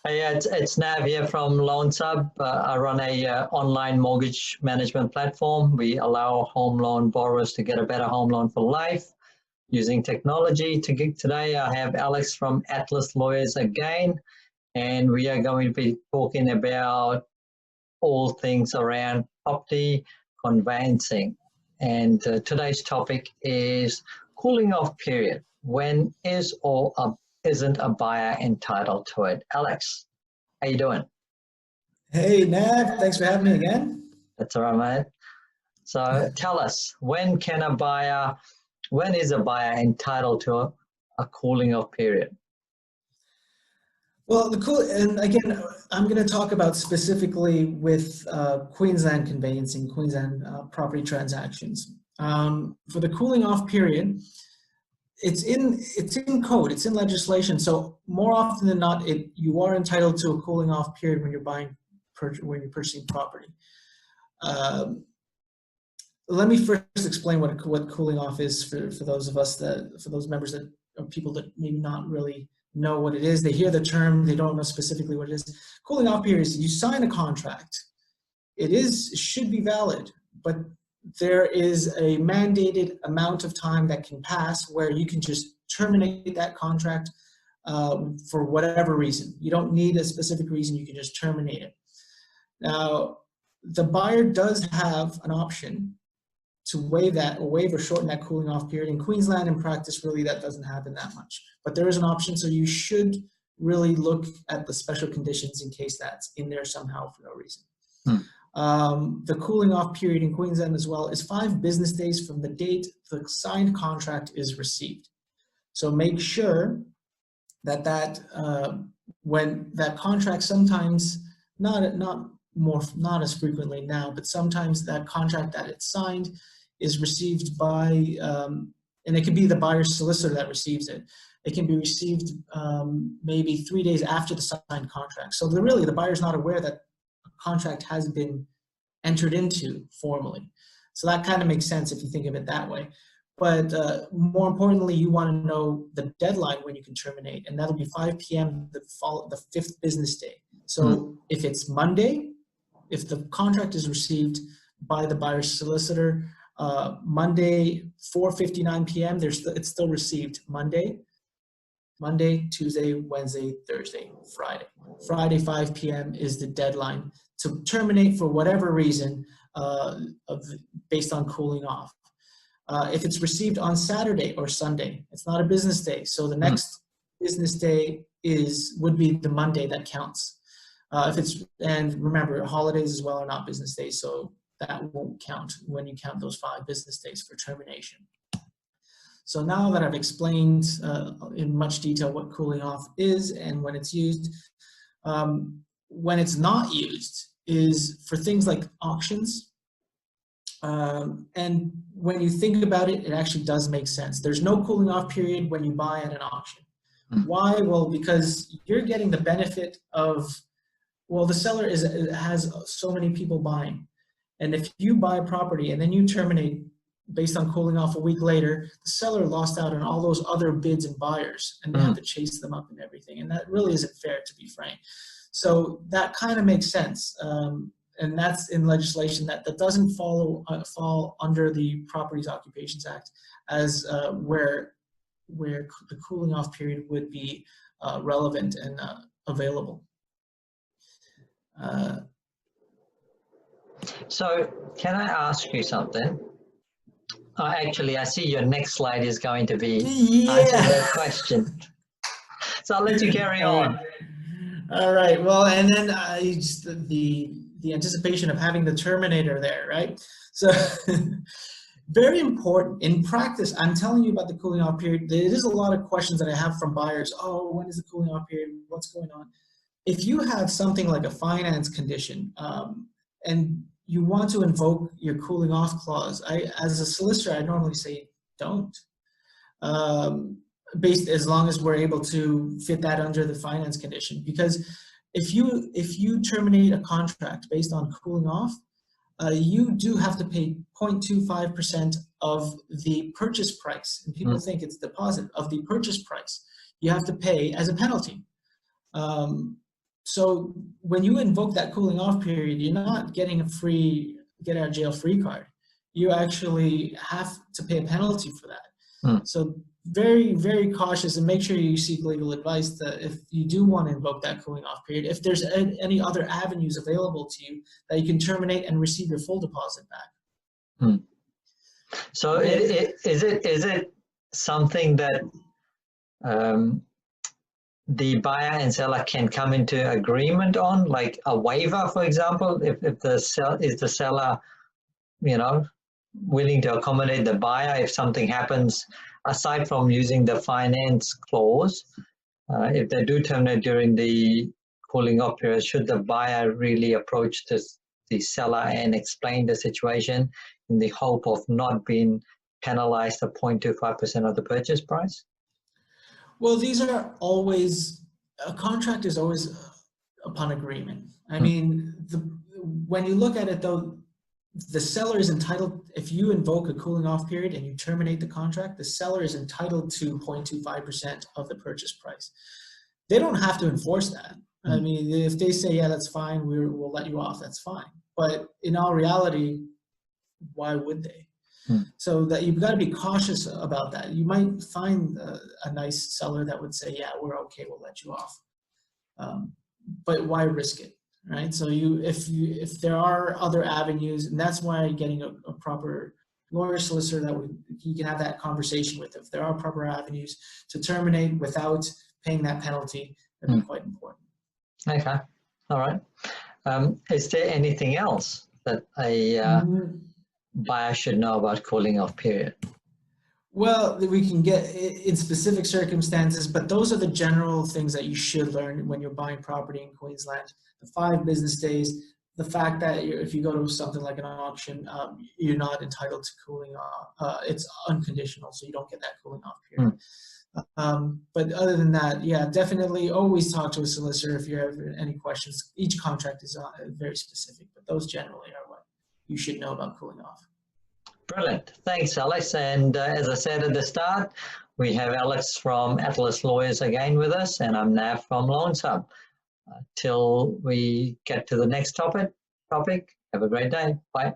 Hey, it's Nav here from LoanSub. I run a online mortgage management platform. We allow home loan borrowers to get a better home loan for life using technology. Today, I have Alex from Atlas Lawyers again, and we are going to be talking about all things around property conveyancing. And today's topic is cooling off period. When is or isn't a buyer entitled to it? Alex, how you doing? Hey, Nav, thanks for having me again. That's all right, mate. So tell us, when is a buyer entitled to a cooling off period? Well, and again, I'm going to talk about specifically with Queensland conveyancing, Queensland property transactions. For the cooling off period, it's in code, it's in legislation. So more often than not, you are entitled to a cooling off period when you're purchasing property. Let me first explain what cooling off is for those members that or people that maybe not really know what it is. They hear the term, they don't know specifically what it is. Cooling off period is you sign a contract. It should be valid, but there is a mandated amount of time that can pass where you can just terminate that contract for whatever reason. You don't need a specific reason, you can just terminate it. Now, the buyer does have an option to waive or shorten that cooling off period. In Queensland, in practice, really that doesn't happen that much. But there is an option, so you should really look at the special conditions in case that's in there somehow for no reason. The cooling off period in Queensland as well is 5 business days from the date the signed contract is received. So make sure that when that contract sometimes, not as frequently now, but sometimes that contract that it's signed is received by, and it can be the buyer's solicitor that receives it. It can be received maybe 3 days after the signed contract. So really the buyer's not aware that a contract has been entered into formally. So that kind of makes sense if you think of it that way. But more importantly, you want to know the deadline when you can terminate, and that'll be 5 p.m. the 5th business day. So if it's Monday, if the contract is received by the buyer's solicitor, Monday, 4:59 p.m., it's still received Monday, Tuesday, Wednesday, Thursday, Friday. Friday, 5 p.m. is the deadline to terminate for whatever reason based on cooling off. If it's received on Saturday or Sunday, it's not a business day. So the next business day would be the Monday that counts. And remember, holidays as well are not business days, so that won't count when you count those 5 business days for termination. So now that I've explained in much detail what cooling off is and when it's used, when it's not used is for things like auctions. And when you think about it, it actually does make sense. There's no cooling off period when you buy at an auction. Why? Well, because you're getting the benefit of, well, the seller has so many people buying. And if you buy a property and then you terminate based on cooling off a week later, the seller lost out on all those other bids and buyers, and they have to chase them up and everything. And that really isn't fair, to be frank. So that kind of makes sense. And that's in legislation that doesn't fall under the Properties Occupations Act as where the cooling off period would be relevant and available. So can I ask you something? Actually, I see your next slide is going to be answering that question. So I'll let you carry on. All right. Well, and then just the anticipation of having the terminator there, right? So very important. In practice, I'm telling you about the cooling off period. There is a lot of questions that I have from buyers. Oh, when is the cooling off period? What's going on? If you have something like a finance condition and you want to invoke your cooling off clause, as a solicitor, I normally say don't. As long as we're able to fit that under the finance condition, because if you terminate a contract based on cooling off, you do have to pay 0.25% of the purchase price, and people think it's deposit of the purchase price. You have to pay as a penalty. So when you invoke that cooling off period, you're not getting a free get out of jail free card. You actually have to pay a penalty for that. So very, very cautious, and make sure you seek legal advice that if you do want to invoke that cooling off period, if there's any other avenues available to you that you can terminate and receive your full deposit back. So is it something that the buyer and seller can come into agreement on, like a waiver, for example, if the seller, you know, willing to accommodate the buyer if something happens, aside from using the finance clause, if they do terminate during the cooling off period, should the buyer really approach the seller and explain the situation in the hope of not being penalized at 0.25% of the purchase price? Well, these are always, a contract is always upon agreement. I mean, when you look at it though, the seller is entitled, if you invoke a cooling off period and you terminate the contract, the seller is entitled to 0.25% of the purchase price. They don't have to enforce that. I mean, if they say, yeah, that's fine, we'll let you off, that's fine. But in all reality, why would they? So that you've got to be cautious about that. You might find a nice seller that would say, yeah, we're okay, we'll let you off. But why risk it, right? So if there are other avenues, and that's why getting a proper lawyer solicitor that you can have that conversation with. If there are proper avenues to terminate without paying that penalty, that'd be quite important. Okay, all right. Is there anything else that a buyer should know about cooling off period? Well, we can get in specific circumstances, but those are the general things that you should learn when you're buying property in Queensland. The 5 business days, the fact that if you go to something like an auction, you're not entitled to cooling off. It's unconditional, so you don't get that cooling off period. But other than that, yeah, definitely always talk to a solicitor if you have any questions. Each contract is very specific, but those generally are what you should know about cooling off. Brilliant. Thanks, Alex. And as I said at the start, we have Alex from Atlas Lawyers again with us, and I'm Nav from Loans Hub. Till we get to the next topic, have a great day. Bye.